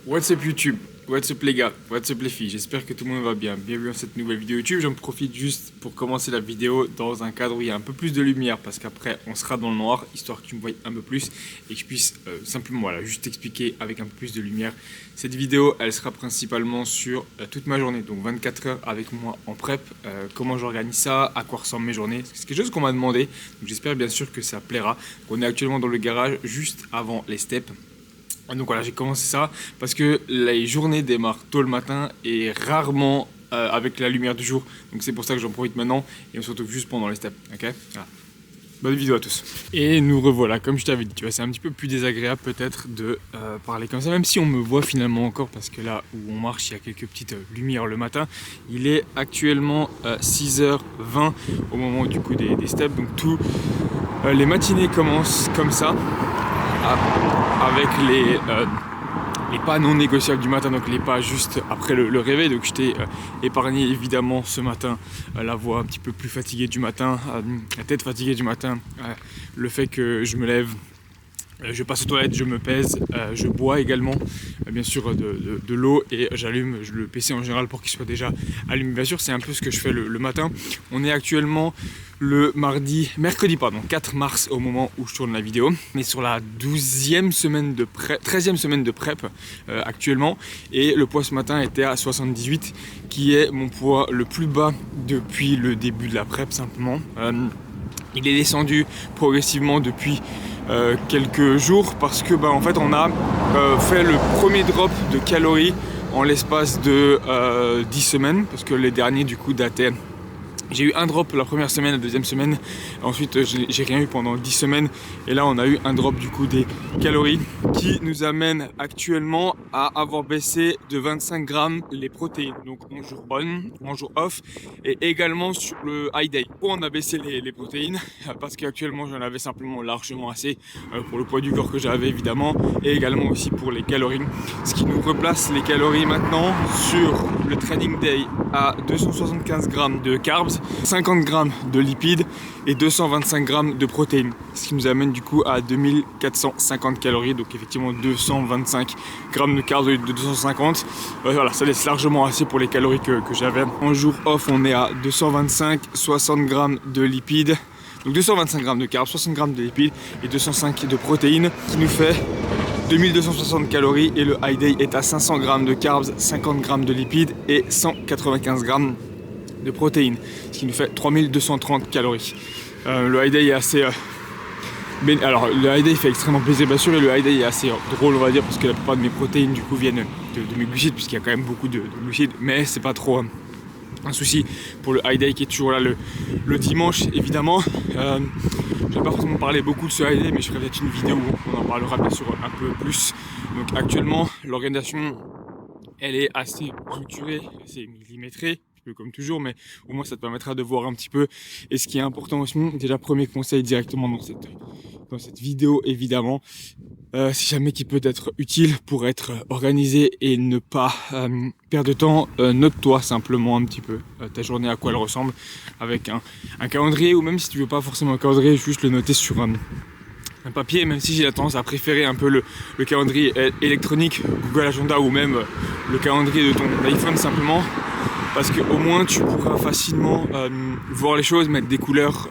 What's up YouTube? What's up les gars? What's up les filles? J'espère que tout le monde va bien. Bienvenue dans cette nouvelle vidéo YouTube. J'en profite juste pour commencer la vidéo dans un cadre où il y a un peu plus de lumière parce qu'après on sera dans le noir, histoire que tu me voies un peu plus et que je puisse simplement voilà, juste t'expliquer avec un peu plus de lumière. Cette vidéo elle sera principalement sur toute ma journée, donc 24 heures avec moi en prep, comment j'organise ça, à quoi ressemblent mes journées. C'est quelque chose qu'on m'a demandé, donc j'espère bien sûr que ça plaira. Donc, on est actuellement dans le garage juste avant les steps. Donc voilà, j'ai commencé ça parce que les journées démarrent tôt le matin et rarement avec la lumière du jour. Donc c'est pour ça que j'en profite maintenant et on se retrouve juste pendant les steps. Ok, voilà. Bonne vidéo à tous. Et nous revoilà, comme je t'avais dit, tu vois, c'est un petit peu plus désagréable peut-être de parler comme ça, même si on me voit finalement encore parce que là où on marche, il y a quelques petites lumières le matin. Il est actuellement 6h20 au moment du coup des steps, donc tous les matinées commencent comme ça. Avec les pas non négociables du matin, donc les pas juste après le réveil. Donc je t'ai épargné évidemment ce matin la voix un petit peu plus fatiguée du matin, la tête fatiguée du matin, le fait que je me lève, je passe aux toilettes, je me pèse, je bois également bien sûr de l'eau et j'allume le PC en général pour qu'il soit déjà allumé. Bien sûr c'est un peu ce que je fais le matin. On est actuellement le mercredi 4 mars au moment où je tourne la vidéo. On est sur la 13e semaine de prep actuellement et le poids ce matin était à 78 qui est mon poids le plus bas depuis le début de la prep simplement. Il est descendu progressivement depuis quelques jours parce que en fait on a fait le premier drop de calories en l'espace de 10 semaines parce que les derniers du coup dataient. J'ai eu un drop la première semaine, la deuxième semaine, ensuite j'ai rien eu pendant 10 semaines et là on a eu un drop du coup des calories qui nous amène actuellement à avoir baissé de 25 grammes les protéines, donc en jour on, en jour off et également sur le high day. Pourquoi on a baissé les protéines? Parce qu'actuellement j'en avais simplement largement assez pour le poids du corps que j'avais évidemment et également aussi pour les calories, ce qui nous replace les calories maintenant sur le training day à 275 grammes de carbs, 50 grammes de lipides et 225 grammes de protéines, ce qui nous amène du coup à 2450 calories, donc effectivement 225 grammes de carbs de 250. Voilà, ça laisse largement assez pour les calories que j'avais. En jour off, on est à 225, 60 grammes de lipides, donc 225 grammes de carbs, 60 grammes de lipides et 205 de protéines, qui nous fait 2260 calories et le high day est à 500 grammes de carbs, 50 grammes de lipides et 195 grammes de protéines, ce qui nous fait 3230 calories. Le high day est assez... alors le high day fait extrêmement plaisir bien sûr et le high day est assez drôle on va dire parce que la plupart de mes protéines du coup viennent de mes glucides puisqu'il y a quand même beaucoup de glucides, mais c'est pas trop un souci pour le high day qui est toujours là le dimanche évidemment. Je vais pas forcément parler beaucoup de ce high day mais je ferai peut-être une vidéo où on en parlera bien sûr un peu plus. Donc actuellement l'organisation elle est assez structurée, assez millimétrée, comme toujours, mais au moins ça te permettra de voir un petit peu. Et ce qui est important aussi, déjà premier conseil directement dans cette vidéo évidemment, si jamais qui peut être utile pour être organisé et ne pas perdre de temps, note-toi simplement un petit peu ta journée, à quoi elle ressemble, avec un calendrier, ou même si tu veux pas forcément un calendrier, juste le noter sur un papier, même si j'ai la tendance à préférer un peu le calendrier électronique, Google Agenda, ou même le calendrier de ton iPhone simplement, parce qu'au moins tu pourras facilement voir les choses, mettre des couleurs,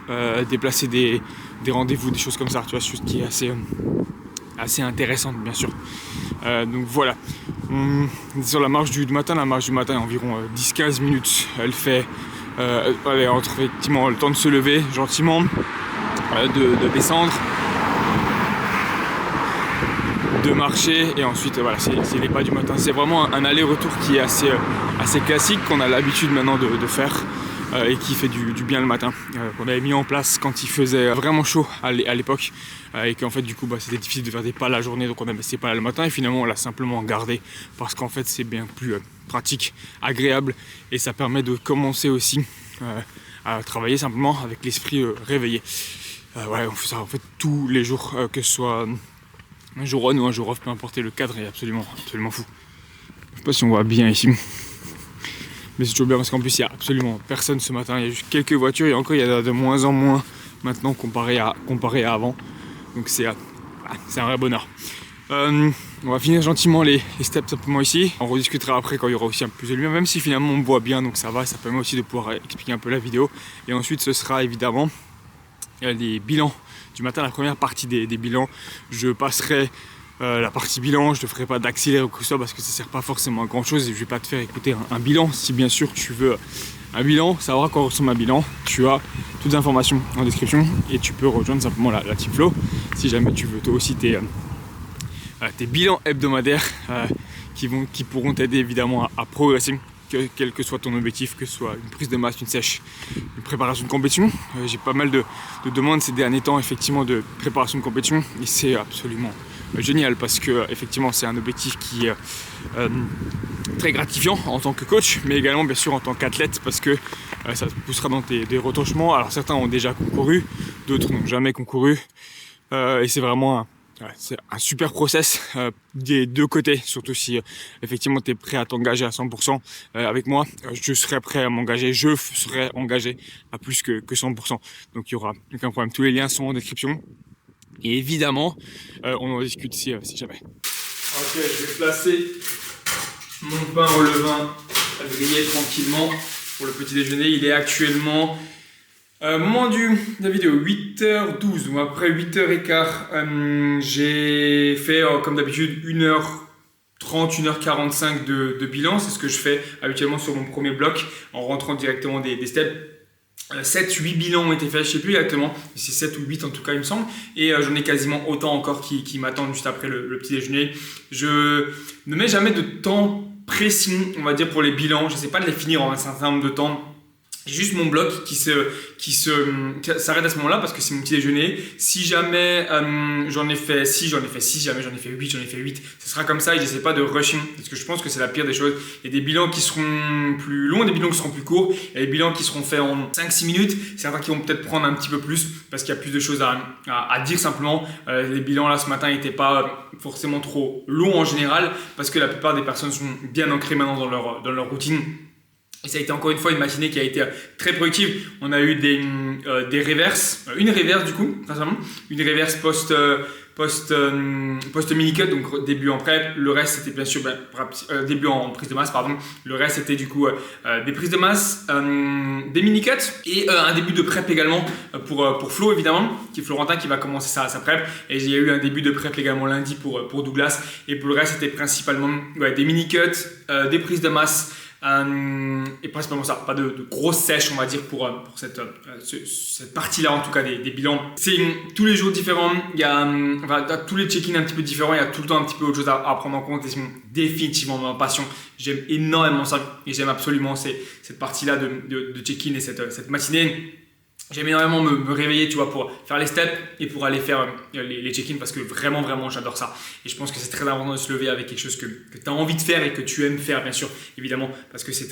déplacer des rendez-vous, des choses comme ça, tu vois, ce qui est assez intéressante bien sûr. Donc voilà, sur la marche du matin est environ 10-15 minutes, elle fait entre effectivement le temps de se lever gentiment, de descendre, de marcher et ensuite voilà, c'est les pas du matin. C'est vraiment un aller-retour qui est assez classique, qu'on a l'habitude maintenant de faire et qui fait du bien le matin, qu'on avait mis en place quand il faisait vraiment chaud à l'époque et qu'en fait du coup c'était difficile de faire des pas la journée, donc on a mis ces pas là le matin et finalement on l'a simplement gardé parce qu'en fait c'est bien plus pratique, agréable et ça permet de commencer aussi à travailler simplement avec l'esprit réveillé. Ouais, on fait ça en fait tous les jours, que ce soit un jour on ou un jour off, peu importe, le cadre est absolument fou. Je sais pas si on voit bien ici, mais c'est toujours bien parce qu'en plus il n'y a absolument personne ce matin, il y a juste quelques voitures et encore il y en a de moins en moins maintenant comparé à avant, donc c'est un vrai bonheur. On va finir gentiment les steps simplement ici. On rediscutera après quand il y aura aussi un peu plus de lumière, même si finalement on me voit bien, donc ça va, ça permet aussi de pouvoir expliquer un peu la vidéo. Et ensuite ce sera évidemment les bilans du matin, la première partie des bilans. Je passerai la partie bilan, je ne ferai pas d'accéléré ou quoi que ce soit parce que ça ne sert pas forcément à grand chose et je ne vais pas te faire écouter un bilan. Si bien sûr tu veux un bilan, savoir à quoi ressemble un bilan, tu as toutes les informations en description et tu peux rejoindre simplement la Team Flow si jamais tu veux toi aussi tes bilans hebdomadaires qui pourront t'aider évidemment à progresser, quel que soit ton objectif, que ce soit une prise de masse, une sèche, une préparation de compétition. J'ai pas mal de demandes ces derniers temps effectivement de préparation de compétition et c'est absolument génial parce que effectivement c'est un objectif qui est très gratifiant en tant que coach, mais également bien sûr en tant qu'athlète parce que ça te poussera dans des retranchements. Alors certains ont déjà concouru, d'autres n'ont jamais concouru et c'est vraiment c'est un super process des deux côtés, surtout si effectivement tu es prêt à t'engager à 100% avec moi. Je serai prêt à m'engager, je serai engagé à plus que 100%. Donc il n'y aura aucun problème. Tous les liens sont en description. Et évidemment, on en discute si jamais. Ok, je vais placer mon pain au levain à griller tranquillement pour le petit déjeuner. Il est actuellement... moment de la vidéo, 8h12, ou après 8h15, j'ai fait comme d'habitude 1h30, 1h45 de bilan. C'est ce que je fais habituellement sur mon premier bloc en rentrant directement des steps. 7-8 bilans ont été faits, je ne sais plus exactement, c'est 7 ou 8 en tout cas il me semble, et j'en ai quasiment autant encore qui m'attendent juste après le petit déjeuner. Je ne mets jamais de temps précis, on va dire, pour les bilans, je ne sais pas de les finir en un certain nombre de temps. J'ai juste mon bloc qui s'arrête à ce moment-là parce que c'est mon petit déjeuner. Si jamais j'en ai fait 6, si jamais j'en ai fait 8, ce sera comme ça et j'essaie pas de rushing parce que je pense que c'est la pire des choses. Il y a des bilans qui seront plus longs, des bilans qui seront plus courts, il y a des bilans qui seront faits en 5-6 minutes, certains qui vont peut-être prendre un petit peu plus parce qu'il y a plus de choses à dire simplement. Les bilans là ce matin n'étaient pas forcément trop longs en général parce que la plupart des personnes sont bien ancrées maintenant dans leur routine. Et ça a été encore une fois une matinée qui a été très productive. On a eu des reverses, une reverse du coup, une reverse post mini cut, donc début en prep. Le reste c'était bien sûr début en prise de masse, pardon. Le reste c'était du coup des prises de masse, des mini cuts et un début de prep également pour Flo évidemment, qui est Florentin qui va commencer sa prep. Et il y a eu un début de prep également lundi pour Douglas. Et pour le reste c'était principalement des mini cuts, des prises de masse. Et principalement ça, pas de grosses sèches on va dire pour cette partie-là en tout cas des bilans. C'est tous les jours différents, il y a tous les check-in un petit peu différents, il y a tout le temps un petit peu autre chose à prendre en compte et c'est définitivement ma passion. J'aime énormément ça et j'aime absolument cette partie-là de check-in et cette matinée. J'aime énormément me réveiller, tu vois, pour faire les steps et pour aller faire les check-in parce que vraiment, j'adore ça. Et je pense que c'est très important de se lever avec quelque chose que tu as envie de faire et que tu aimes faire, bien sûr, évidemment, parce que c'est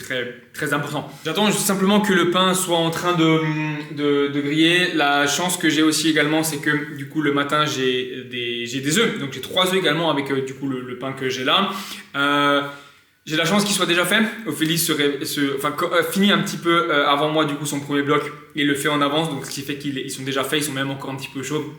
très important. J'attends juste simplement que le pain soit en train de griller. La chance que j'ai aussi également, c'est que du coup, le matin, j'ai des œufs. Donc, j'ai 3 œufs également avec du coup le pain que j'ai là. J'ai la chance qu'il soit déjà fait. Ophélie finit un petit peu avant moi du coup son premier bloc et le fait en avance, donc ce qui fait qu'ils sont déjà faits, ils sont même encore un petit peu chauds.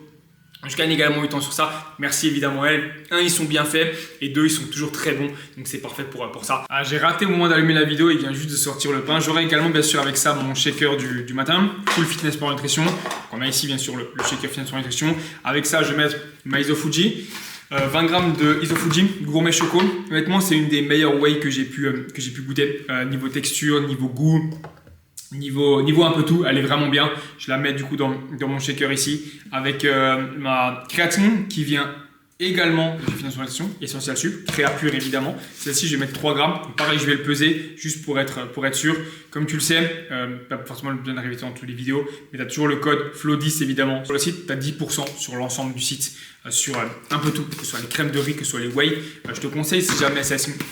Je gagne également du temps sur ça. Merci évidemment à elle. 1, ils sont bien faits et 2, ils sont toujours très bons. Donc c'est parfait pour ça. J'ai raté au moment d'allumer la vidéo, il vient juste de sortir le pain. J'aurai également bien sûr avec ça mon shaker du matin, Full Fitness pour Nutrition. On a ici bien sûr le shaker Fitness pour Nutrition. Avec ça, je vais mettre ma Isofuji. 20 grammes de Isofuji gourmet choco. Honnêtement, c'est une des meilleures whey que j'ai pu goûter. Niveau texture, niveau goût, niveau un peu tout, elle est vraiment bien. Je la mets du coup dans mon shaker ici avec ma créatine qui vient également de Fitness Nutrition, Essential Sup, créa pur évidemment. Celle-ci, je vais mettre 3 grammes. Donc, pareil, je vais le peser juste pour être sûr. Comme tu le sais, pas forcément bien arrivé dans toutes les vidéos, mais tu as toujours le code FLOW10 évidemment. Sur le site, tu as 10% sur l'ensemble du site, sur un peu tout, que ce soit les crèmes de riz, que ce soit les whey. Je te conseille si jamais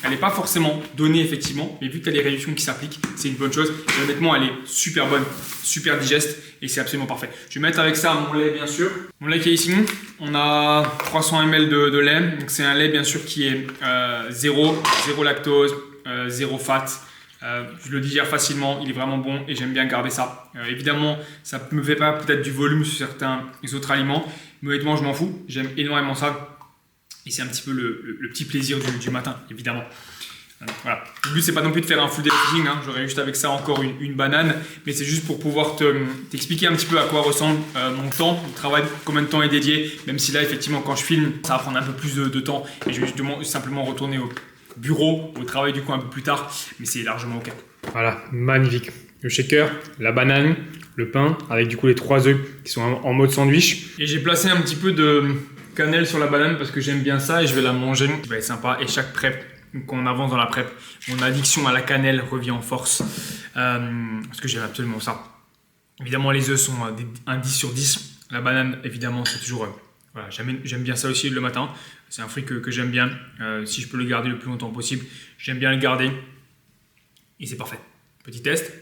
elle n'est pas forcément donnée effectivement, mais vu que tu as les réductions qui s'appliquent, c'est une bonne chose. Et honnêtement, elle est super bonne, super digeste et c'est absolument parfait. Je vais mettre avec ça mon lait bien sûr. Mon lait qui est ici, on a 300 ml de lait. Donc c'est un lait bien sûr qui est zéro lactose, zéro fat. Je le digère facilement, il est vraiment bon et j'aime bien garder ça. Évidemment, ça ne me fait pas peut-être du volume sur certains autres aliments, mais honnêtement, je m'en fous. J'aime énormément ça. Et c'est un petit peu le petit plaisir du matin, évidemment. Voilà. Le but, c'est pas non plus de faire un full day lifting, hein. J'aurais juste avec ça encore une banane, mais c'est juste pour pouvoir t'expliquer un petit peu à quoi ressemble mon temps, le travail, combien de temps est dédié, même si là, effectivement, quand je filme, ça va prendre un peu plus de temps et je vais justement simplement retourner au bureau, au travail du coup un peu plus tard, mais c'est largement OK. Voilà, magnifique. Le shaker, la banane, le pain, avec du coup les 3 œufs qui sont en mode sandwich. Et j'ai placé un petit peu de cannelle sur la banane parce que j'aime bien ça et je vais la manger. Ça va être sympa. Et chaque prep, quand on avance dans la prep, mon addiction à la cannelle revient en force parce que j'aime absolument ça. Évidemment, les œufs sont un 10 sur 10. La banane, évidemment, c'est toujours... voilà, j'aime bien ça aussi le matin. C'est un fruit que j'aime bien. Si je peux le garder le plus longtemps possible, j'aime bien le garder. Et c'est parfait. Petit test.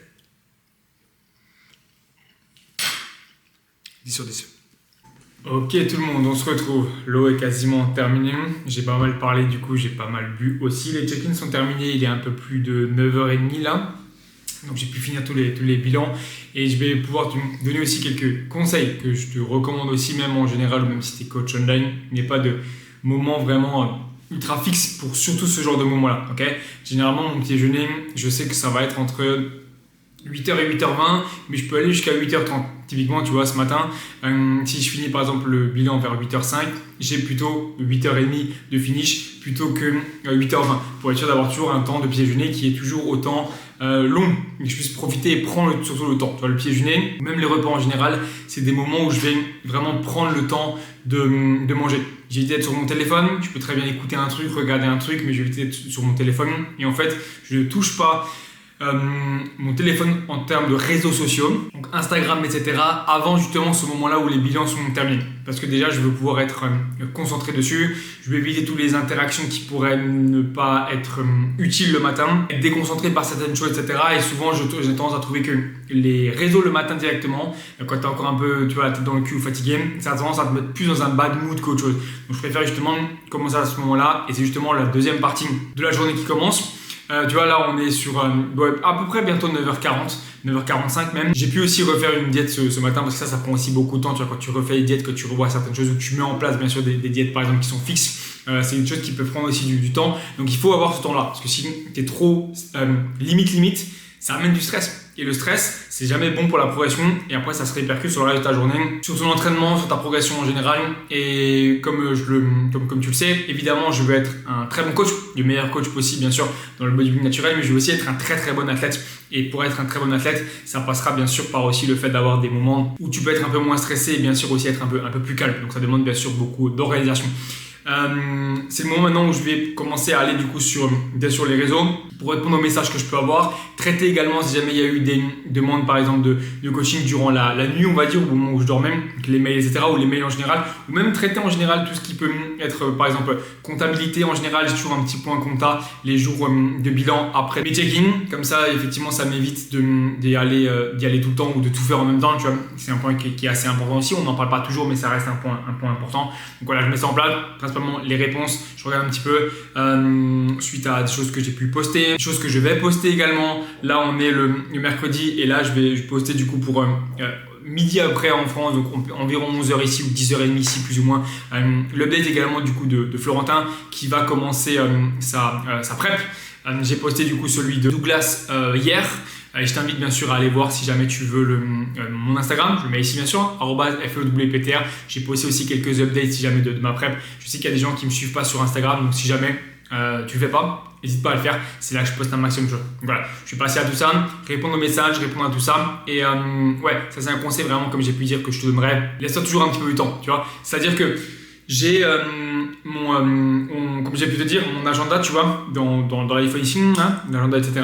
10 sur 10. Ok tout le monde, on se retrouve. L'eau est quasiment terminée. J'ai pas mal parlé, du coup j'ai pas mal bu aussi. Les check-ins sont terminés, il est un peu plus de 9h30 là. Donc j'ai pu finir tous les bilans. Et je vais pouvoir te donner aussi quelques conseils que je te recommande aussi, même en général, ou même si tu es coach online. Il n'y a pas de moment vraiment ultra fixe pour surtout ce genre de moment-là. Okay, généralement, mon petit déjeuner, je sais que ça va être entre 8h et 8h20, mais je peux aller jusqu'à 8h30. Typiquement, tu vois, ce matin, si je finis par exemple le bilan vers 8h05, j'ai plutôt 8h30 de finish plutôt que 8h20 pour être sûr d'avoir toujours un temps de petit déjeuner qui est toujours autant long et que je puisse profiter et prendre surtout le temps. Tu vois, le petit déjeuner, même les repas en général, c'est des moments où je vais vraiment prendre le temps de manger. J'ai évité d'être sur mon téléphone, je peux très bien écouter un truc, regarder un truc, mais je vais éviter d'être sur mon téléphone et en fait, je ne touche pas mon téléphone en termes de réseaux sociaux, donc Instagram, etc., avant justement ce moment-là où les bilans sont terminés. Parce que déjà, je veux pouvoir être concentré dessus, je vais éviter toutes les interactions qui pourraient ne pas être utiles le matin, être déconcentré par certaines choses, etc. Et souvent, j'ai tendance à trouver que les réseaux le matin directement, quand tu es encore un peu, tu vois, la tête dans le cul ou fatigué, ça a tendance à te mettre plus dans un bad mood qu'autre chose. Donc, je préfère justement commencer à ce moment-là, et c'est justement la deuxième partie de la journée qui commence. Tu vois, là on est sur à peu près bientôt 9h40, 9h45 même. J'ai pu aussi refaire une diète ce matin parce que ça prend aussi beaucoup de temps. Tu vois, quand tu refais les diètes, que tu revois certaines choses ou tu mets en place bien sûr des diètes par exemple qui sont fixes, c'est une chose qui peut prendre aussi du temps. Donc il faut avoir ce temps-là parce que si tu es trop limite, ça amène du stress. Et le stress, c'est jamais bon pour la progression et après ça se répercute sur le reste de ta journée, sur ton entraînement, sur ta progression en général. Et comme tu le sais, évidemment, je veux être un très bon coach, le meilleur coach possible bien sûr dans le bodybuilding naturel, mais je veux aussi être un très très bon athlète. Et pour être un très bon athlète, ça passera bien sûr par aussi le fait d'avoir des moments où tu peux être un peu moins stressé et bien sûr aussi être un peu plus calme. Donc ça demande bien sûr beaucoup d'organisation. C'est le moment maintenant où je vais commencer à aller du coup sur les réseaux pour répondre aux messages que je peux avoir, traiter également si jamais il y a eu des demandes par exemple de coaching durant la nuit on va dire, au moment où je dormais, les mails etc, ou les mails en général, ou même traiter en général tout ce qui peut être par exemple comptabilité en général. J'ai toujours un petit point compta les jours de bilan après mes check-in, comme ça effectivement ça m'évite d'y aller tout le temps ou de tout faire en même temps, tu vois. C'est un point qui est assez important aussi, on n'en parle pas toujours mais ça reste un point important. Donc voilà, je mets ça en place, principalement les réponses, je regarde un petit peu suite à des choses que j'ai pu poster, des choses que je vais poster également. Là on est le mercredi et là je vais poster du coup pour midi après en France, donc environ 11h ici ou 10h30 ici plus ou moins. L'update également du coup de Florentin qui va commencer sa prep. J'ai posté du coup celui de Douglas hier. Et je t'invite bien sûr à aller voir si jamais tu veux mon Instagram, je le mets ici bien sûr, @FEWPTR. J'ai posté aussi quelques updates si jamais de ma prep. Je sais qu'il y a des gens qui ne me suivent pas sur Instagram, donc si jamais tu le fais pas, n'hésite pas à le faire, c'est là que je poste un maximum de choses. Donc voilà, je suis passé à tout ça, répondre aux messages, répondre à tout ça. Et ouais, ça c'est un conseil vraiment comme j'ai pu dire que je te donnerais. Laisse-toi toujours un petit peu du temps, tu vois. C'est-à-dire que j'ai comme j'ai pu te dire, mon agenda, tu vois, dans l'iPhone ici, l'agenda, etc.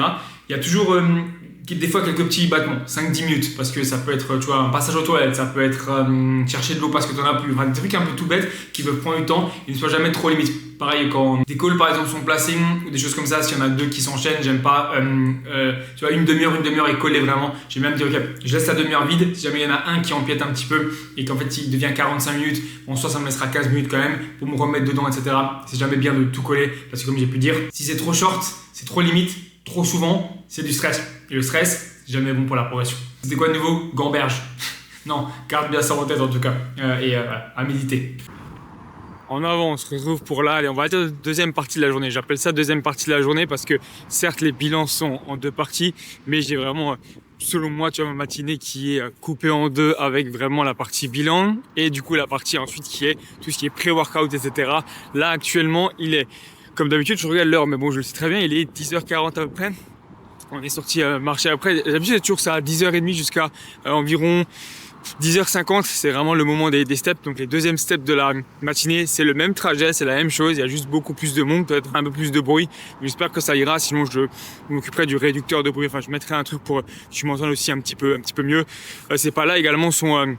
Il y a toujours des fois quelques petits battements, 5-10 minutes, parce que ça peut être, tu vois, un passage aux toilettes, ça peut être chercher de l'eau parce que tu en as plus, enfin, des trucs un peu tout bêtes qui peuvent prendre du temps et ne soient jamais trop limite. Pareil, quand des calls par exemple sont placés ou des choses comme ça, s'il y en a deux qui s'enchaînent, j'aime pas, tu vois, une demi-heure et coller vraiment. J'aime bien me dire, ok, je laisse la demi-heure vide, si jamais il y en a un qui empiète un petit peu et qu'en fait il devient 45 minutes, bon, soit ça me laissera 15 minutes quand même pour me remettre dedans, etc. C'est jamais bien de tout coller parce que comme j'ai pu dire, si c'est trop short, c'est trop limite, trop souvent, c'est du stress. Et le stress, c'est jamais bon pour la progression. C'était quoi de nouveau? Gamberge. Non, garde bien ça en tête en tout cas. Et à méditer. En avant, on se retrouve pour là, allez, on va dire deuxième partie de la journée. J'appelle ça deuxième partie de la journée parce que certes les bilans sont en 2 parties, mais j'ai vraiment, selon moi, tu vois, ma matinée qui est coupée en 2 avec vraiment la partie bilan et du coup la partie ensuite qui est tout ce qui est pré-workout, etc. Là actuellement, il est, comme d'habitude, je regarde l'heure, mais bon, je le sais très bien, il est 10h40 à peu près. On est sorti marcher après. D'habitude, c'est toujours ça, à 10h30 jusqu'à environ 10h50, c'est vraiment le moment des steps. Donc les deuxièmes steps de la matinée, c'est le même trajet, c'est la même chose. Il y a juste beaucoup plus de monde, peut-être un peu plus de bruit. J'espère que ça ira, sinon je m'occuperai du réducteur de bruit. Enfin, je mettrai un truc pour que tu m'entendes aussi un petit peu mieux. Ces pas-là également sont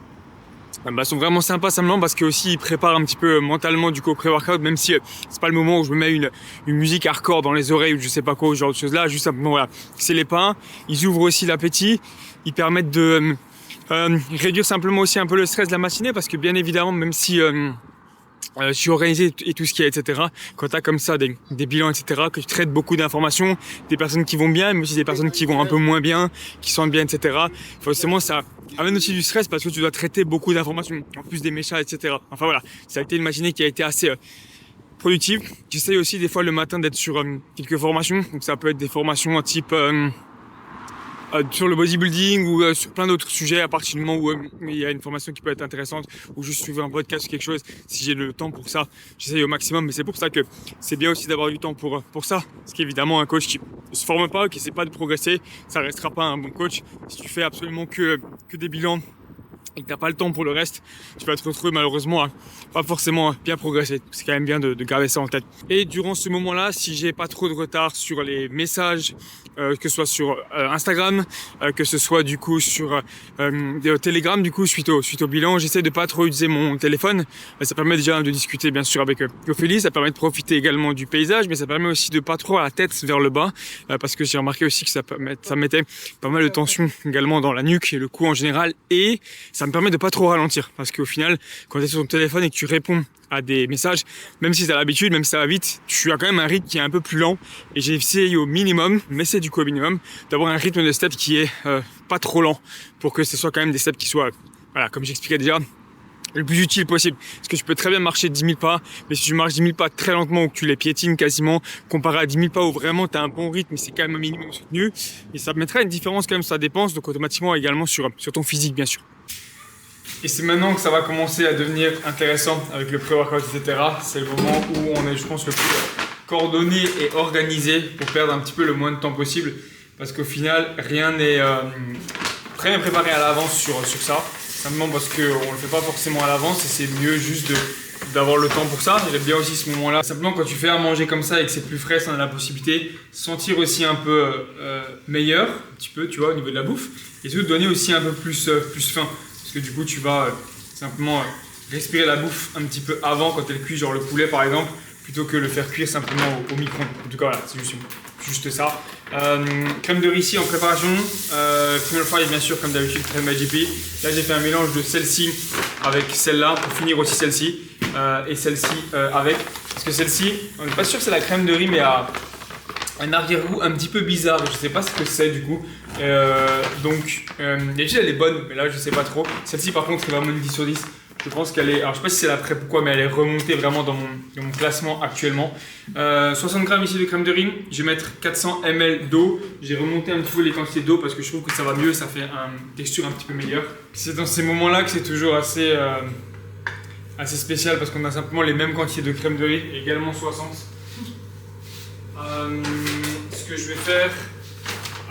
vraiment sympas simplement parce que aussi ils préparent un petit peu mentalement du coup au pré-workout, même si c'est pas le moment où je me mets une musique hardcore dans les oreilles ou je sais pas quoi, ce genre de choses là. Juste simplement voilà, c'est les pains. Ils ouvrent aussi l'appétit, ils permettent de réduire simplement aussi un peu le stress de la matinée parce que bien évidemment, même si je suis organisé et tout ce qui est, etc. Quand tu as comme ça des bilans, etc., que tu traites beaucoup d'informations, des personnes qui vont bien, mais aussi des personnes qui vont un peu moins bien, qui sentent bien, etc. Forcément, ça amène aussi du stress parce que tu dois traiter beaucoup d'informations, en plus des méchants, etc. Enfin voilà, ça a été une matinée qui a été assez productive. J'essaye aussi des fois le matin d'être sur quelques formations, donc ça peut être des formations type sur le bodybuilding ou sur plein d'autres sujets à partir du moment où il y a une formation qui peut être intéressante ou juste suivre un podcast ou quelque chose. Si j'ai le temps pour ça, j'essaye au maximum, mais c'est pour ça que c'est bien aussi d'avoir du temps pour ça, parce qu'évidemment un coach qui ne se forme pas, qui essaie pas de progresser, ça restera pas un bon coach. Si tu fais absolument que des bilans et que t'as pas le temps pour le reste, tu vas te retrouver malheureusement à pas forcément bien progresser. C'est quand même bien de garder ça en tête. Et durant ce moment-là, si j'ai pas trop de retard sur les messages, que ce soit sur Instagram, que ce soit du coup sur Telegram, du coup suite au bilan, j'essaie de pas trop utiliser mon téléphone. Ça permet déjà de discuter bien sûr avec Ophélie, ça permet de profiter également du paysage, mais ça permet aussi de pas trop avoir la tête vers le bas, parce que j'ai remarqué aussi que ça mettait pas mal de tension également dans la nuque et le cou en général, et ça me permet de pas trop ralentir, parce qu'au final, quand tu es sur ton téléphone et que tu réponds à des messages, même si tu as l'habitude, même si ça va vite, tu as quand même un rythme qui est un peu plus lent, et j'ai essayé au minimum, mais c'est du coup au minimum, d'avoir un rythme de steps qui est pas trop lent, pour que ce soit quand même des steps qui soient, voilà, comme j'expliquais déjà, le plus utile possible. Parce que tu peux très bien marcher 10 000 pas, mais si tu marches 10 000 pas très lentement ou que tu les piétines quasiment, comparé à 10 000 pas où vraiment tu as un bon rythme, c'est quand même un minimum soutenu, et ça mettra une différence quand même sur la dépense, donc automatiquement également sur ton physique bien sûr. Et c'est maintenant que ça va commencer à devenir intéressant avec le pré-workout, etc. C'est le moment où on est, je pense, le plus coordonné et organisé pour perdre un petit peu le moins de temps possible. Parce qu'au final, rien n'est préparé à l'avance sur ça. Simplement parce qu'on ne le fait pas forcément à l'avance et c'est mieux juste d'avoir le temps pour ça. J'aime bien aussi ce moment-là. Simplement quand tu fais à manger comme ça et que c'est plus frais, ça a la possibilité de sentir aussi un peu meilleur, un petit peu, tu vois, au niveau de la bouffe. Et surtout donner aussi un peu plus faim. Parce que du coup, tu vas simplement respirer la bouffe un petit peu avant quand elle cuit, genre le poulet par exemple, plutôt que le faire cuire simplement au micro-ondes. En tout cas, voilà, c'est juste ça. Crème de riz ici en préparation. Funnel fry, bien sûr, comme d'habitude, crème IGP. Là, j'ai fait un mélange de celle-ci avec celle-là pour finir aussi celle-ci. Et celle-ci avec. Parce que celle-ci, on n'est pas sûr que c'est la crème de riz, mais un arrière-goût un petit peu bizarre, je sais pas ce que c'est du coup. Donc d'habitude elle est bonne, mais là je sais pas trop. Celle-ci par contre c'est vraiment une 10 sur 10. Je pense qu'elle est, alors je sais pas si c'est la prep ou quoi, mais elle est remontée vraiment dans mon classement actuellement. 60 grammes ici de crème de riz, je vais mettre 400 ml d'eau. J'ai remonté un petit peu les quantités d'eau parce que je trouve que ça va mieux, ça fait une texture un petit peu meilleure. C'est dans ces moments-là que c'est toujours assez spécial parce qu'on a simplement les mêmes quantités de crème de riz, également 60. Ce que je vais faire,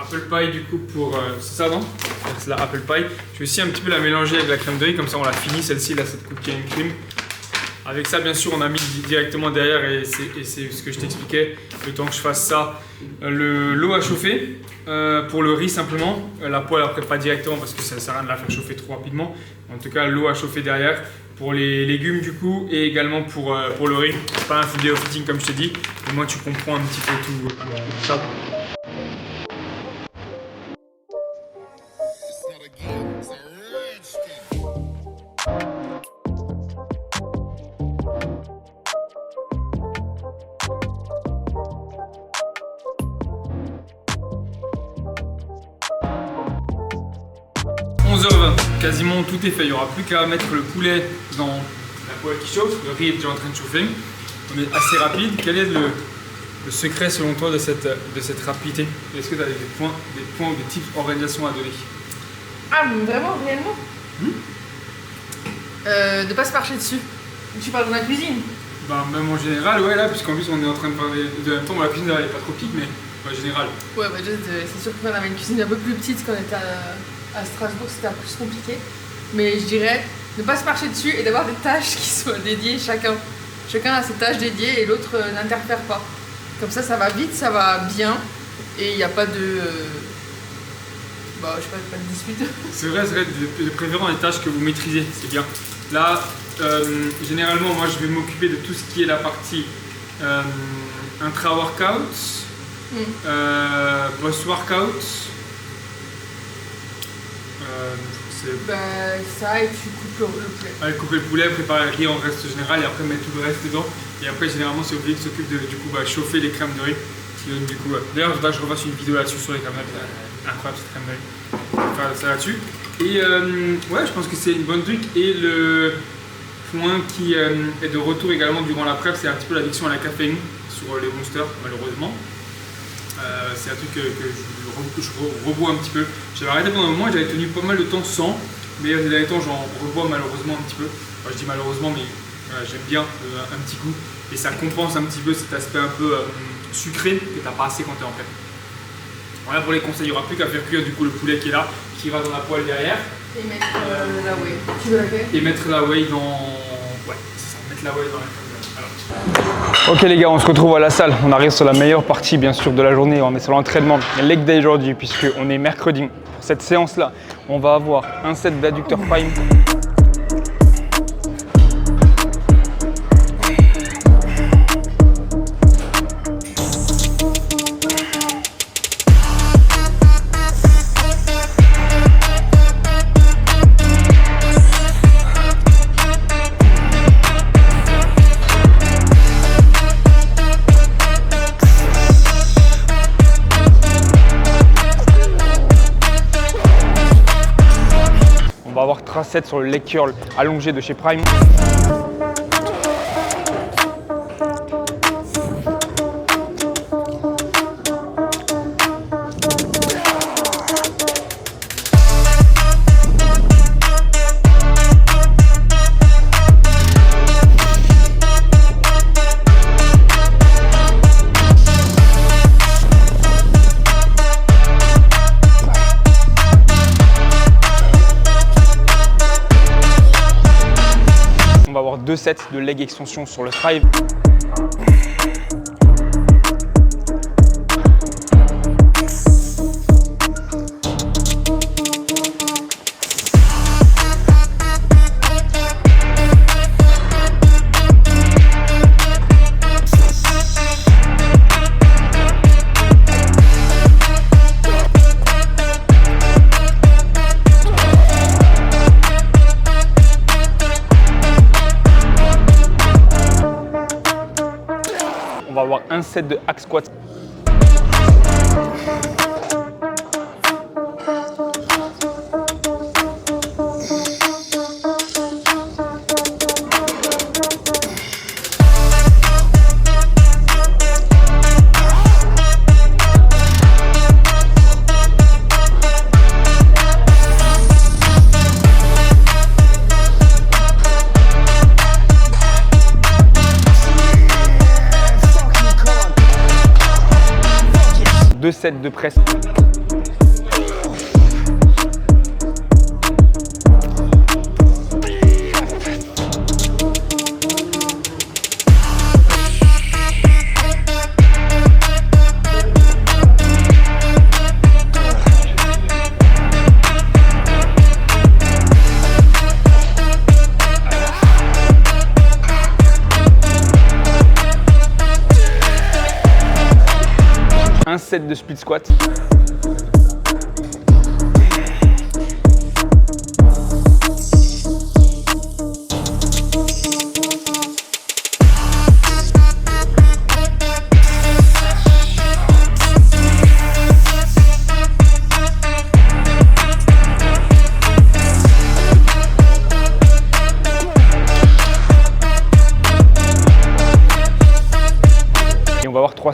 apple pie du coup pour... c'est ça non? C'est la apple pie. Je vais aussi un petit peu la mélanger avec la crème de riz, comme ça on la finit celle-ci, là cette cookie and cream. Avec ça bien sûr on a mis directement derrière et c'est ce que je t'expliquais, le temps que je fasse ça. L'eau à chauffer pour le riz simplement, la poêle après pas directement parce que ça ne sert à rien de la faire chauffer trop rapidement. En tout cas l'eau à chauffer derrière. Pour les légumes du coup et également pour le riz. C'est pas un vidéo fitting comme je t'ai dit, mais moi tu comprends un petit peu tout ça. 11h20, quasiment tout est fait. Il n'y aura plus qu'à mettre le poulet dans la poêle qui chauffe, le riz est déjà en train de chauffer. On est assez rapide. Quel est le secret selon toi de cette rapidité? Est-ce que tu as des points ou des tips d'organisation à donner? Ah, vraiment, réellement de pas se marcher dessus. Tu parles de la cuisine? Bah, même en général, ouais, là, puisqu'en plus on est en train de faire de même temps, bon, la cuisine elle est pas trop petite, mais en général. Ouais, bah, c'est sûr qu'on avait une cuisine un peu plus petite quand on était à Strasbourg, c'était un peu plus compliqué. Mais je dirais ne pas se marcher dessus et d'avoir des tâches qui soient dédiées chacun. Chacun a ses tâches dédiées et l'autre n'interfère pas. Comme ça va vite, ça va bien et il n'y a pas de. Bah, je sais pas de dispute. C'est vrai, de préférence des tâches que vous maîtrisez, c'est bien. Là, généralement, moi je vais m'occuper de tout ce qui est la partie intra-workout, post-workout. Bah, ça et tu coupes le poulet. Ouais, couper le poulet, préparer le riz en reste général et après mettre tout le reste dedans. Et après, généralement, c'est Olivier qui s'occupe de chauffer les crèmes de riz. Qui donne, du coup, d'ailleurs, je refasse une vidéo là-dessus sur les crèmes de riz. Incroyable cette crème de riz. On va faire ça là-dessus. Et ouais, je pense que c'est une bonne truc. Et le point qui est de retour également durant la prep, c'est un petit peu l'addiction à la caféine sur les monsters, malheureusement. C'est un truc que je rebois un petit peu. J'avais arrêté pendant un moment et j'avais tenu pas mal de temps sans, mais ces derniers temps j'en rebois malheureusement un petit peu. Enfin, je dis malheureusement, mais j'aime bien un petit coup et ça compense un petit peu cet aspect un peu sucré que t'as pas assez quand t'es en prep. Voilà pour les conseils, il n'y aura plus qu'à faire cuire du coup le poulet qui est là, qui ira dans la poêle derrière. Et mettre la whey. Tu veux laquelle? Et mettre la whey dans. Ouais, c'est ça, mettre la whey dans la crème. Ok les gars, on se retrouve à la salle. On arrive sur la meilleure partie bien sûr de la journée. On est sur l'entraînement, leg day aujourd'hui puisqu'on est mercredi. Pour cette séance là, on va avoir un set d'adducteurs prime. On va avoir 3 sets sur le leg curl allongé de chez Prime. On va avoir 2 sets de leg extension sur le strive. On va avoir un set de hack squat. Deux sets de presse. Un set de split squat.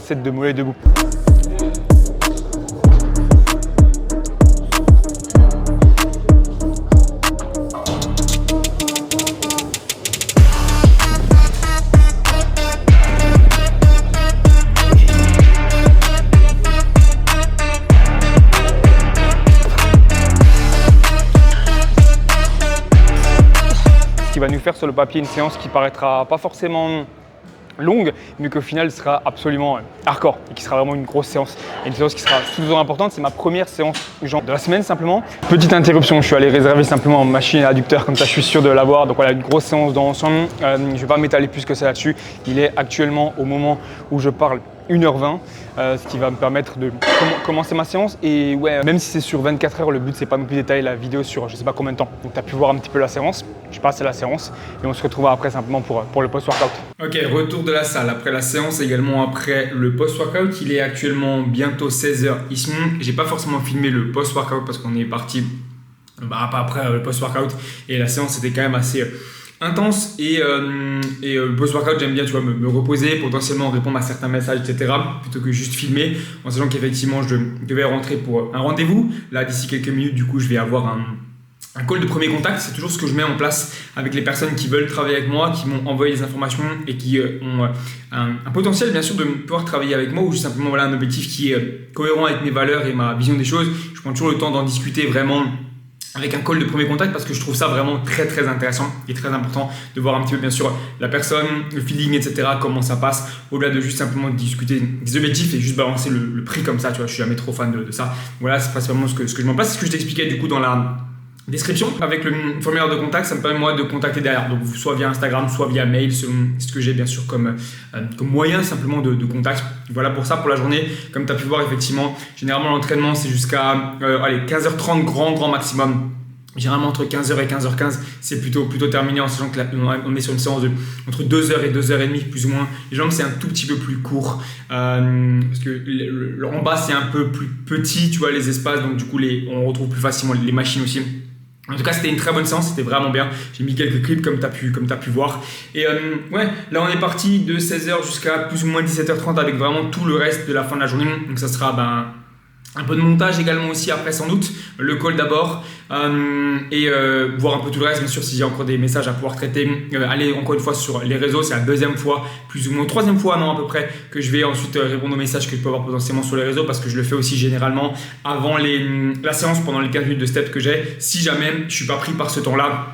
sets de mollets debout. Qui va nous faire sur le papier une séance qui paraîtra pas forcément longue, mais qu'au final sera absolument hardcore et qui sera vraiment une grosse séance. Et une séance qui sera toujours importante, c'est ma première séance de la semaine simplement. Petite interruption, je suis allé réserver simplement machine et adducteur, comme ça je suis sûr de l'avoir. Donc voilà, une grosse séance dans l'ensemble. Je ne vais pas m'étaler plus que ça là-dessus. Il est actuellement au moment où je parle 1h20, ce qui va me permettre de commencer ma séance. Et ouais, même si c'est sur 24 heures, le but c'est pas non plus d'étaler la vidéo sur je sais pas combien de temps. Donc tu as pu voir un petit peu la séance, je passe à la séance et on se retrouvera après simplement pour le post-workout. Ok, retour de la salle après la séance, également après le post-workout. Il est actuellement bientôt 16h ici. J'ai pas forcément filmé le post-workout parce qu'on est parti après le post-workout et la séance était quand même assez intense et post-workout j'aime bien, tu vois, me reposer, potentiellement répondre à certains messages, etc. plutôt que juste filmer, en sachant qu'effectivement je devais rentrer pour un rendez-vous. Là d'ici quelques minutes, du coup je vais avoir un call de premier contact. C'est toujours ce que je mets en place avec les personnes qui veulent travailler avec moi, qui m'ont envoyé des informations et qui ont un potentiel bien sûr de pouvoir travailler avec moi, ou juste simplement voilà, un objectif qui est cohérent avec mes valeurs et ma vision des choses. Je prends toujours le temps d'en discuter vraiment avec un call de premier contact parce que je trouve ça vraiment très très intéressant et très important de voir un petit peu bien sûr la personne, le feeling, etc. comment ça passe, au-delà de juste simplement discuter des objectifs et juste balancer le prix comme ça, tu vois, je suis jamais trop fan de ça. Voilà, c'est principalement ce que je mets en place, c'est ce que je t'expliquais du coup dans la description. Avec le formulaire de contact, ça me permet moi de contacter derrière, donc soit via Instagram, soit via mail, selon ce que j'ai bien sûr comme moyen simplement de contact. Voilà pour ça, pour la journée. Comme tu as pu voir, effectivement, généralement l'entraînement c'est jusqu'à 15h30 grand maximum. Généralement entre 15h et 15h15, c'est plutôt terminé, en sachant que là, on est sur une séance entre 2h et 2h30 plus ou moins. Les jambes c'est un tout petit peu plus court parce que en bas c'est un peu plus petit, tu vois, les espaces, donc du coup on retrouve plus facilement les machines aussi. En tout cas, c'était une très bonne séance, c'était vraiment bien. J'ai mis quelques clips comme tu as pu voir. Et ouais, là on est parti de 16h jusqu'à plus ou moins 17h30 avec vraiment tout le reste de la fin de la journée. Donc ça sera un peu de montage également aussi après sans doute, le call d'abord et voir un peu tout le reste. Bien sûr, si j'ai encore des messages à pouvoir traiter, allez encore une fois sur les réseaux, c'est la deuxième fois, plus ou moins troisième fois non à peu près, que je vais ensuite répondre aux messages que je peux avoir potentiellement sur les réseaux, parce que je le fais aussi généralement avant la séance, pendant les 15 minutes de step que j'ai, si jamais je suis pas pris par ce temps-là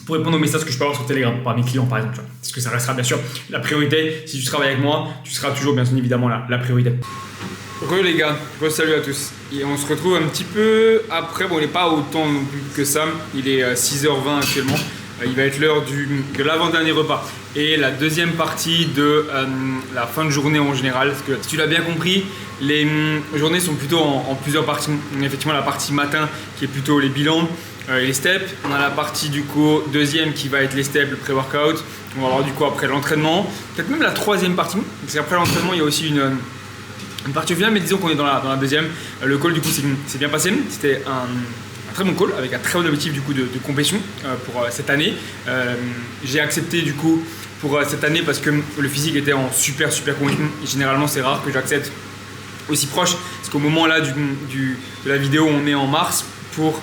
pour répondre aux messages que je peux avoir sur Telegram par mes clients par exemple, tu vois. Parce que ça restera bien sûr la priorité. Si tu travailles avec moi, tu seras toujours bien évidemment la priorité. Re les gars, salut à tous. Et on se retrouve un petit peu après, bon il n'est pas autant non plus que ça, il est 6h20 actuellement. Il va être l'heure de l'avant-dernier repas et la deuxième partie de la fin de journée en général. Parce que si tu l'as bien compris, les journées sont plutôt en plusieurs parties. Effectivement la partie matin qui est plutôt les bilans, les steps. On a la partie du coup deuxième qui va être les steps, le pré-workout. On va avoir du coup après l'entraînement, peut-être même la troisième partie. Parce qu'après l'entraînement il y a aussi une partie finale, mais disons qu'on est dans la deuxième. Le call du coup c'est bien passé, c'était un très bon call avec un très bon objectif du coup de compétition pour cette année. J'ai accepté du coup pour cette année parce que le physique était en super condition et généralement c'est rare que j'accepte aussi proche, parce qu'au moment là de la vidéo on est en mars pour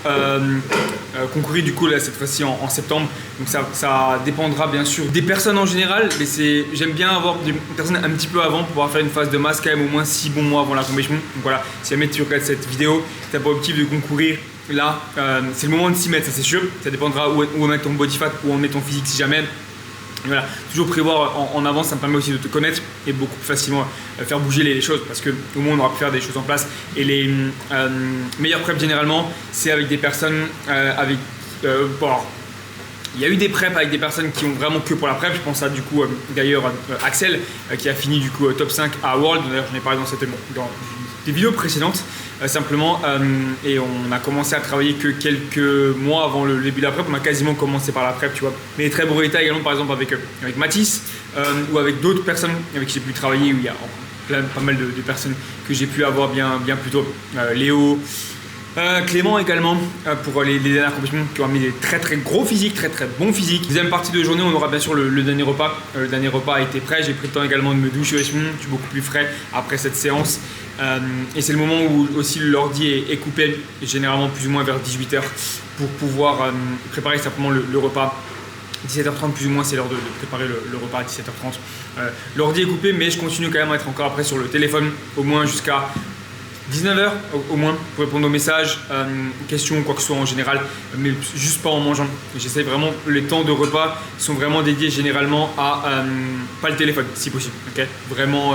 concourir du coup là, cette fois-ci en septembre. Donc ça dépendra bien sûr des personnes en général, mais j'aime bien avoir des personnes un petit peu avant pour pouvoir faire une phase de masse quand même au moins 6 bons mois avant la compétition. Donc voilà, si jamais tu regardes cette vidéo, tu as pour objectif de concourir là, c'est le moment de s'y mettre, ça c'est sûr. Ça dépendra où on met ton body fat, où on met ton physique si jamais. Et voilà, toujours prévoir en avance, ça me permet aussi de te connaître et beaucoup plus facilement faire bouger les choses, parce que au moins on aura pu faire des choses en place. Et les meilleurs preps généralement, c'est avec des personnes avec il y a eu des preps avec des personnes qui ont vraiment que pour la prep. Je pense à du coup d'ailleurs Axel qui a fini du coup top 5 à World. D'ailleurs j'en ai parlé dans des vidéos précédentes simplement, et on a commencé à travailler que quelques mois avant le début de la prep. On a quasiment commencé par la prep, tu vois. Mais très beaux résultats également par exemple avec Mathis ou avec d'autres personnes avec qui j'ai pu travailler, où il y a pas mal de personnes que j'ai pu avoir bien plus tôt. Léo, Clément également pour les dernières compétitions qui ont amené des très très gros physiques, très très bons physiques. Deuxième partie de journée, on aura bien sûr le dernier repas. Le dernier repas a été prêt, j'ai pris le temps également de me doucher, je suis beaucoup plus frais après cette séance. Et c'est le moment où aussi l'ordi est coupé, généralement plus ou moins vers 18 h pour pouvoir préparer simplement le repas. 17 h 30 plus ou moins, c'est l'heure de préparer le repas à 17 h 30. L'ordi est coupé, mais je continue quand même à être encore après sur le téléphone, au moins jusqu'à 19 h au moins, pour répondre aux messages, questions, quoi que ce soit en général, mais juste pas en mangeant. J'essaie vraiment, les temps de repas sont vraiment dédiés généralement à pas le téléphone, si possible. Okay, vraiment,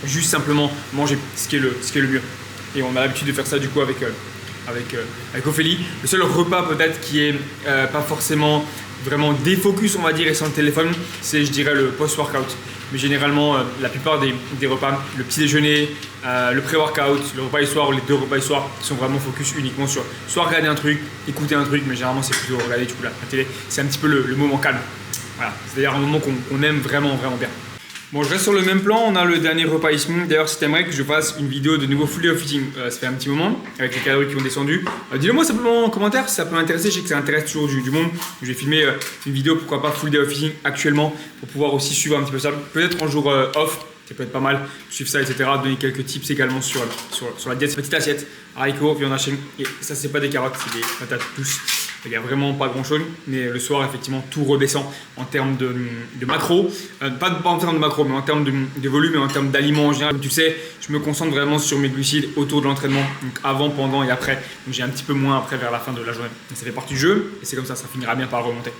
juste simplement manger, ce qui est le mieux. Et on a l'habitude de faire ça du coup avec Ophélie. Le seul repas peut-être qui est pas forcément vraiment défocus, on va dire, et sans le téléphone, c'est, je dirais, le post-workout. Mais généralement, la plupart des repas, le petit déjeuner, le pré-workout, le repas du soir ou les 2 repas du soir sont vraiment focus uniquement sur soit regarder un truc, écouter un truc, mais généralement c'est plutôt regarder du coup la télé. C'est un petit peu le moment calme. Voilà, c'est d'ailleurs un moment qu'on aime vraiment bien. Bon, je reste sur le même plan, on a le dernier repas ici. D'ailleurs, si t'aimerais que je fasse une vidéo de nouveau Full Day of Eating, ça fait un petit moment, avec les calories qui ont descendu. Dis-le moi simplement en commentaire si ça peut m'intéresser, je sais que ça intéresse toujours du monde. Je vais filmer une vidéo, pourquoi pas Full Day of Eating actuellement, pour pouvoir aussi suivre un petit peu ça. Peut-être en jour off, ça peut être pas mal, suivre ça, etc. Donner quelques tips également sur la diète. Petite assiette, haricots, viande hachée, et ça c'est pas des carottes, c'est des patates douces. Il n'y a vraiment pas grand chose, mais le soir, effectivement, tout redescend en termes de macro. Pas en termes de macro, mais en termes de volume et en termes d'aliments en général. Comme tu sais, je me concentre vraiment sur mes glucides autour de l'entraînement, donc avant, pendant et après. Donc j'ai un petit peu moins après vers la fin de la journée. Donc ça fait partie du jeu et c'est comme ça finira bien par remonter.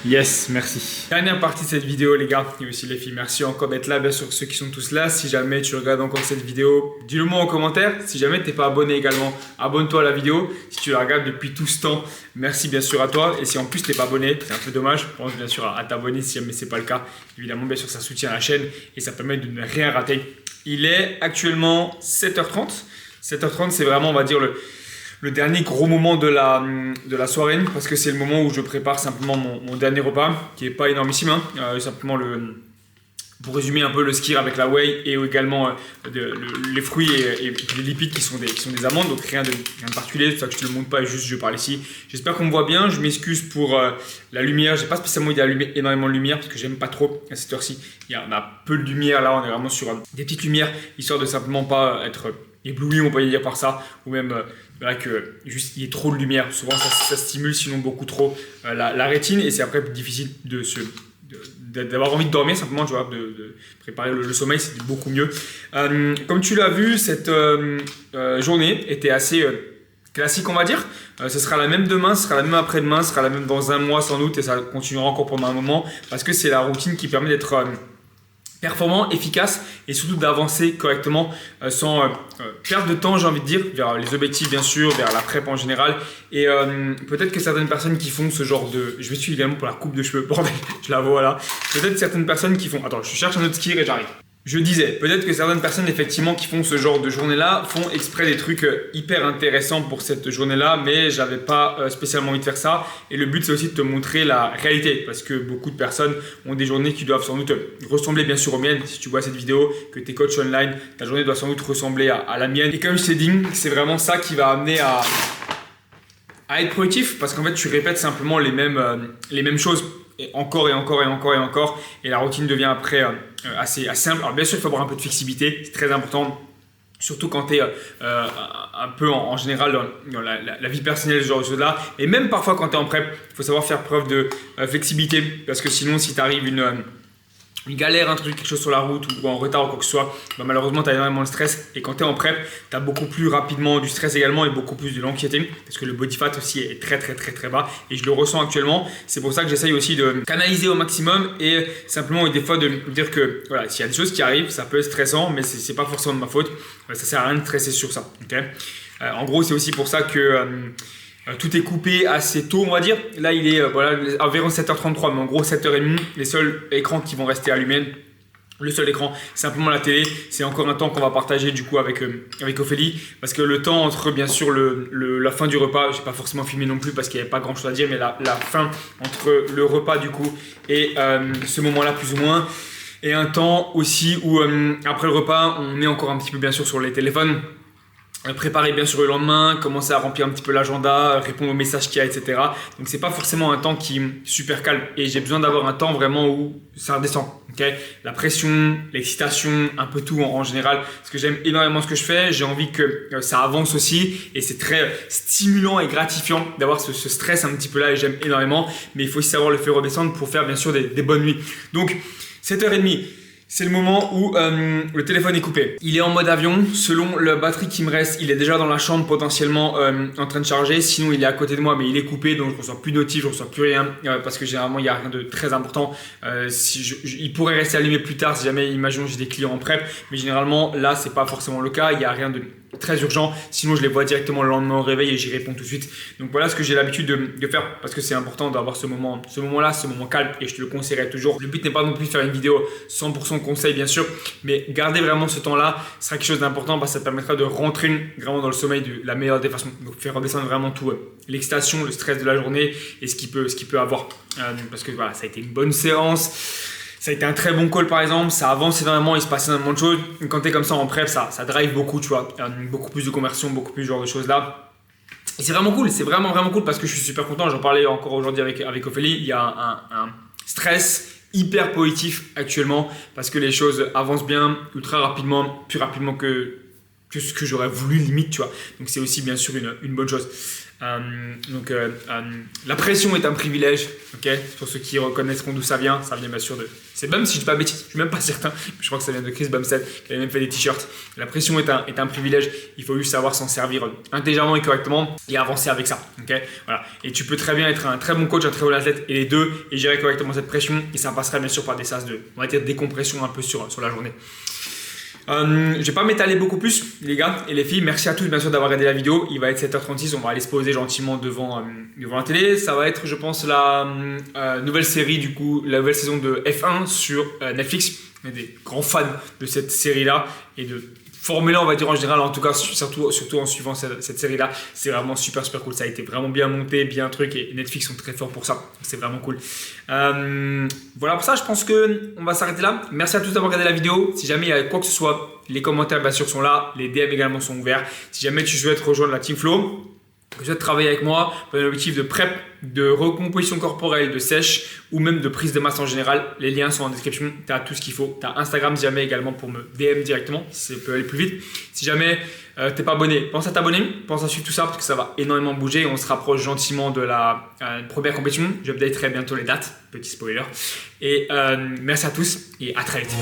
Yes, merci. Dernière partie de cette vidéo les gars, et aussi les filles, merci encore d'être là, bien sûr ceux qui sont tous là. Si jamais tu regardes encore cette vidéo, dis-le moi en commentaire. Si jamais tu n'es pas abonné également, abonne-toi à la vidéo. Si tu la regardes depuis tout ce temps, merci bien sûr à toi. Et si en plus tu n'es pas abonné, c'est un peu dommage, pense bien sûr à t'abonner si jamais ce n'est pas le cas. Évidemment, bien sûr, ça soutient la chaîne et ça permet de ne rien rater. Il est actuellement 7 h 30. 7 h 30, c'est vraiment, on va dire, le dernier gros moment de la soirée, parce que c'est le moment où je prépare simplement mon dernier repas, qui n'est pas énormissime, hein, simplement pour résumer un peu le skyr avec la whey et également les fruits et les lipides qui sont des amandes, donc rien de particulier, c'est pour ça que je ne te le montre pas, juste je parle ici. J'espère qu'on me voit bien, je m'excuse pour la lumière, je n'ai pas spécialement envie d'allumer énormément de lumière parce que j'aime pas trop à cette heure-ci. On a peu de lumière, là on est vraiment sur des petites lumières, histoire de simplement pas être ébloui, on peut dire par ça, ou même que juste il y ait trop de lumière. Souvent ça stimule sinon beaucoup trop la rétine et c'est après plus difficile d'avoir envie de dormir simplement, tu vois, de préparer le sommeil, c'est beaucoup mieux. Comme tu l'as vu, cette journée était assez classique, on va dire. Ce sera la même demain, ce sera la même après-demain, ce sera la même dans un mois sans doute et ça continuera encore pendant un moment parce que c'est la routine qui permet d'être performant, efficace et surtout d'avancer correctement sans perdre de temps, j'ai envie de dire, vers les objectifs bien sûr, vers la prep en général. Et peut-être que certaines personnes qui font ce genre de... Je vais suivre également pour la coupe de cheveux, bordel, je la vois là. Peut-être certaines personnes qui font... Attends, je cherche un autre skier et j'arrive. Je disais, peut-être que certaines personnes effectivement qui font ce genre de journée-là font exprès des trucs hyper intéressants pour cette journée-là, mais j'avais pas spécialement envie de faire ça. Et le but c'est aussi de te montrer la réalité, parce que beaucoup de personnes ont des journées qui doivent sans doute ressembler bien sûr aux miennes. Si tu vois cette vidéo, que tu es coach online, ta journée doit sans doute ressembler à la mienne. Et comme je t'ai dit, c'est vraiment ça qui va amener à être productif, parce qu'en fait tu répètes simplement les mêmes choses. Et encore, et la routine devient après assez simple. Alors bien sûr, il faut avoir un peu de flexibilité, c'est très important, surtout quand tu es un peu en général dans la vie personnelle, ce genre de choses-là. Et même parfois quand tu es en prep, il faut savoir faire preuve de flexibilité, parce que sinon, si tu arrives une galère, un truc, quelque chose sur la route ou en retard ou quoi que ce soit, malheureusement tu as énormément de stress et quand tu es en prep, tu as beaucoup plus rapidement du stress également et beaucoup plus de l'anxiété parce que le body fat aussi est très bas et je le ressens actuellement. C'est pour ça que j'essaye aussi de canaliser au maximum et simplement des fois de me dire que voilà, s'il y a des choses qui arrivent, ça peut être stressant mais c'est pas forcément de ma faute, ça sert à rien de stresser sur ça. Okay, en gros c'est aussi pour ça que tout est coupé assez tôt, on va dire. Là, il est environ 7 h 33, mais en gros 7 h 30. Les seuls écrans qui vont rester allumés, le seul écran, simplement la télé. C'est encore un temps qu'on va partager du coup avec Ophélie. Parce que le temps entre, bien sûr, la fin du repas, je n'ai pas forcément filmé non plus parce qu'il n'y avait pas grand chose à dire, mais la fin entre le repas du coup et ce moment-là, plus ou moins. Et un temps aussi où après le repas, on est encore un petit peu bien sûr sur les téléphones. Préparer bien sûr le lendemain, commencer à remplir un petit peu l'agenda, répondre aux messages qu'il y a, etc. Donc c'est pas forcément un temps qui est super calme et j'ai besoin d'avoir un temps vraiment où ça redescend. Okay, la pression, l'excitation, un peu tout en général. Parce que j'aime énormément ce que je fais, j'ai envie que ça avance aussi et c'est très stimulant et gratifiant d'avoir ce stress un petit peu là et j'aime énormément. Mais il faut aussi savoir le faire redescendre pour faire bien sûr des bonnes nuits. Donc 7h30. C'est le moment où le téléphone est coupé. Il est en mode avion. Selon la batterie qui me reste, il est déjà dans la chambre potentiellement en train de charger. Sinon, il est à côté de moi, mais il est coupé. Donc, je ne reçois plus de notifs, je ne reçois plus rien. Parce que généralement, il n'y a rien de très important. Il pourrait rester allumé plus tard si jamais, imaginons, j'ai des clients en prep. Mais généralement, là, ce n'est pas forcément le cas. Il n'y a rien de très urgent. Sinon, je les vois directement le lendemain au réveil et j'y réponds tout de suite. Donc, voilà ce que j'ai l'habitude de faire parce que c'est important d'avoir ce moment-là, ce moment calme et je te le conseillerais toujours. Le but n'est pas non plus de faire une vidéo 100% conseil, bien sûr, mais garder vraiment ce temps-là sera quelque chose d'important parce que ça te permettra de rentrer vraiment dans le sommeil de la meilleure des façons. Donc, faire redescendre vraiment tout, l'excitation, le stress de la journée et ce qu'il peut avoir. Parce que voilà, ça a été une bonne séance. Ça a été un très bon call par exemple, ça avance énormément, il se passe énormément de choses. Quand tu es comme ça en prep, ça drive beaucoup, tu vois, beaucoup plus de conversion, beaucoup plus de genre de choses là. Et c'est vraiment cool, c'est vraiment cool parce que je suis super content. J'en parlais encore aujourd'hui avec Ophélie. Il y a un stress hyper positif actuellement parce que les choses avancent bien, ultra rapidement, plus rapidement que ce que j'aurais voulu limite, tu vois. Donc c'est aussi bien sûr une bonne chose. La pression est un privilège, ok. Pour ceux qui reconnaîtront d'où ça vient bien sûr de. C'est même si je dis pas bêtise, je suis même pas certain. Je crois que ça vient de Chris Bumstead qui a même fait des t-shirts. La pression est un privilège. Il faut juste savoir s'en servir intelligemment et correctement et avancer avec ça, ok. Voilà. Et tu peux très bien être un très bon coach, un très bon athlète et les deux et gérer correctement cette pression et ça passera bien sûr par des sas de, on va dire, décompression un peu sur la journée. Je vais pas m'étaler beaucoup plus les gars et les filles, merci à tous bien sûr d'avoir regardé la vidéo. Il va être 7h36, on va aller se poser gentiment devant la télé. Ça va être je pense la nouvelle série du coup, la nouvelle saison de F1 sur Netflix. On est des grands fans de cette série là et de Formule 1 on va dire en général, en tout cas surtout en suivant cette série là, c'est vraiment super cool. Ça a été vraiment bien monté, bien truc et Netflix sont très forts pour ça, c'est vraiment cool. Voilà pour ça, je pense qu'on va s'arrêter là. Merci à tous d'avoir regardé la vidéo. Si jamais il y a quoi que ce soit, les commentaires bien sûr sont là, les DM également sont ouverts. Si jamais tu souhaites rejoindre la Team Flow, que tu souhaites travailler avec moi pour un objectif de prep, de recomposition corporelle, de sèche ou même de prise de masse en général, les liens sont en description, tu as tout ce qu'il faut. Tu as Instagram si jamais également pour me DM directement, ça peut aller plus vite. Si jamais tu n'es pas abonné, pense à t'abonner, pense à suivre tout ça parce que ça va énormément bouger et on se rapproche gentiment de la première compétition. J'updaterai bientôt les dates, petit spoiler. Et merci à tous et à très vite.